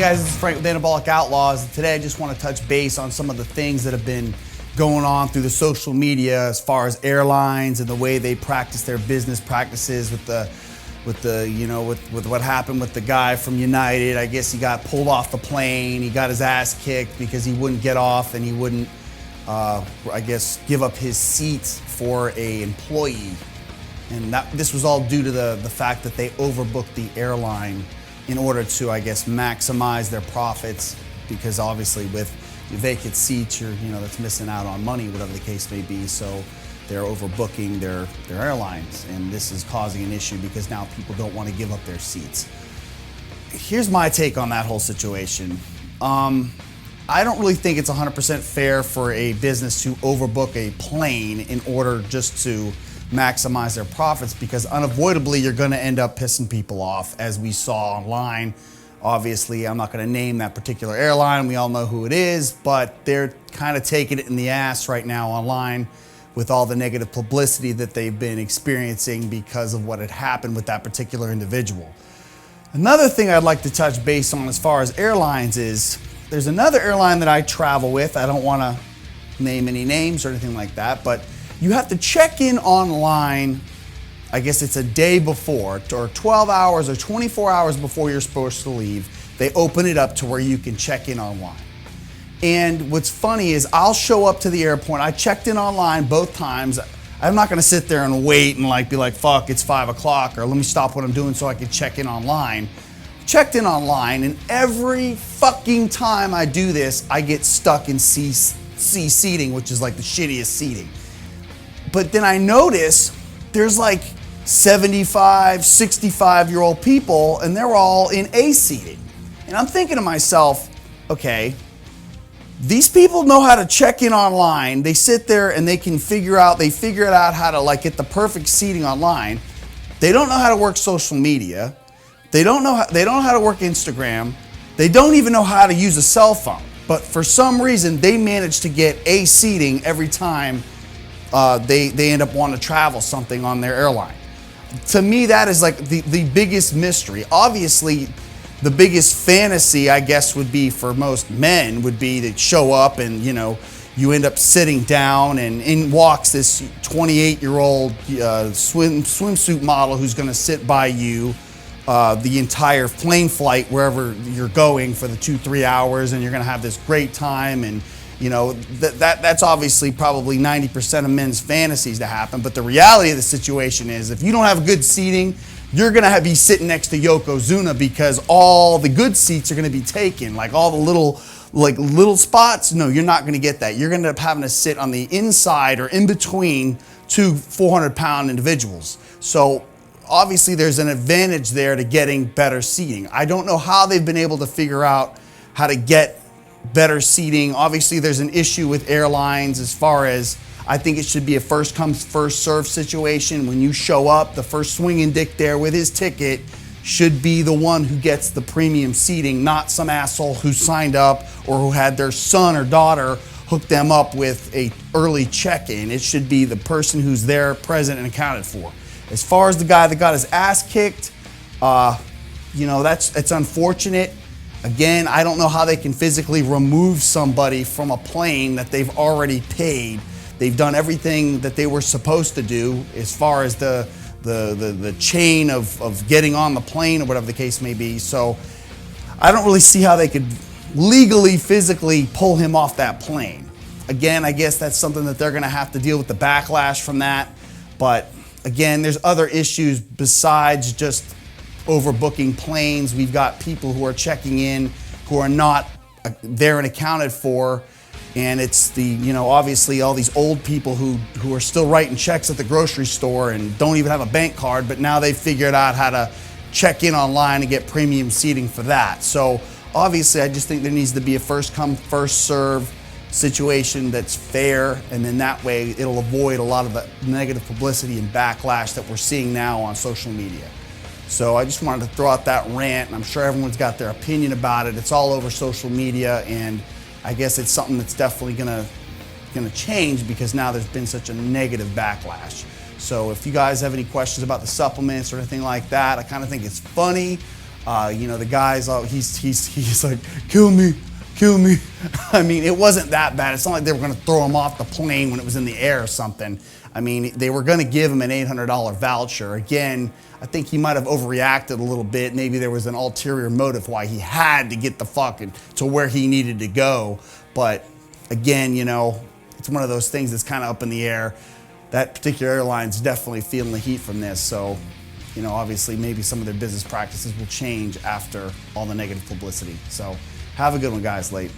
Hey guys, this is Frank with Anabolic Outlaws. Today I just want to touch base on some of the things that have been going on through the social media as far as airlines and the way they practice their business practices with what happened with the guy from United. I guess he got pulled off the plane. He got his ass kicked because he wouldn't get off and he wouldn't, give up his seats for an employee. And this was all due to the fact that they overbooked the airline in order to, maximize their profits, because obviously with vacant seats, that's missing out on money, whatever the case may be. So they're overbooking their airlines, and this is causing an issue because now people don't want to give up their seats. Here's my take on that whole situation. I don't really think it's 100% fair for a business to overbook a plane in order just to maximize their profits, because unavoidably you're going to end up pissing people off, as we saw online. Obviously, I'm not going to name that particular airline. We all know who it is, but they're kind of taking it in the ass right now online with all the negative publicity that they've been experiencing because of what had happened with that particular individual. Another thing I'd like to touch base on as far as airlines is, there's another airline that I travel with. I don't want to name any names or anything like that, but you have to check in online, I guess it's a day before, or 12 hours or 24 hours before you're supposed to leave. They open it up to where you can check in online. And what's funny is I'll show up to the airport. I checked in online both times. I'm not gonna sit there and wait and be like, fuck, it's 5 o'clock, or let me stop what I'm doing so I can check in online. Checked in online, and every fucking time I do this, I get stuck in C seating, which is like the shittiest seating. But then I notice there's like 75, 65-year-old people, and they're all in A seating. And I'm thinking to myself, okay, these people know how to check in online. They sit there and they figure it out how to get the perfect seating online. They don't know how to work social media. They don't know how to work Instagram. They don't even know how to use a cell phone. But for some reason, they manage to get A seating every time they end up wanting to travel something on their airline. To me, that is the biggest mystery. Obviously, the biggest fantasy, I guess, would be for most men would be to show up and, you end up sitting down and in walks this 28-year-old swimsuit model who's going to sit by you the entire plane flight wherever you're going for the 2-3 hours, and you're going to have this great time. And that's obviously probably 90% of men's fantasies to happen. But the reality of the situation is, if you don't have good seating, you're going to be sitting next to Yokozuna, because all the good seats are going to be taken. All the little spots, no, you're not going to get that. You're going to end up having to sit on the inside or in between two 400-pound individuals. So obviously there's an advantage there to getting better seating. I don't know how they've been able to figure out how to get better seating. Obviously there's an issue with airlines as far as, I think it should be a first come first serve situation. When you show up, the first swinging dick there with his ticket should be the one who gets the premium seating, not some asshole who signed up or who had their son or daughter hook them up with a early check-in. It should be the person who's there, present, and accounted for. As far as the guy that got his ass kicked, it's unfortunate. Again, I don't know how they can physically remove somebody from a plane that they've already paid. They've done everything that they were supposed to do as far as the chain of getting on the plane or whatever the case may be. So I don't really see how they could legally, physically pull him off that plane. Again, I guess that's something that they're going to have to deal with the backlash from that. But again, there's other issues besides just overbooking planes. We've got people who are checking in who are not there and accounted for. And it's obviously all these old people who are still writing checks at the grocery store and don't even have a bank card, but now they've figured out how to check in online and get premium seating for that. So obviously I just think there needs to be a first come, first serve situation that's fair, and then that way it'll avoid a lot of the negative publicity and backlash that we're seeing now on social media. So I just wanted to throw out that rant, and I'm sure everyone's got their opinion about it. It's all over social media, and I guess it's something that's definitely gonna change because now there's been such a negative backlash. So if you guys have any questions about the supplements or anything like that, I kind of think it's funny. The guy's he's like, kill me, kill me. I mean, it wasn't that bad. It's not like they were going to throw him off the plane when it was in the air or something. I mean, they were going to give him an $800 voucher. Again, I think he might have overreacted a little bit. Maybe there was an ulterior motive why he had to get the fucking to where he needed to go. But again, it's one of those things that's kind of up in the air. That particular airline's definitely feeling the heat from this. So, obviously maybe some of their business practices will change after all the negative publicity. So have a good one, guys. Late.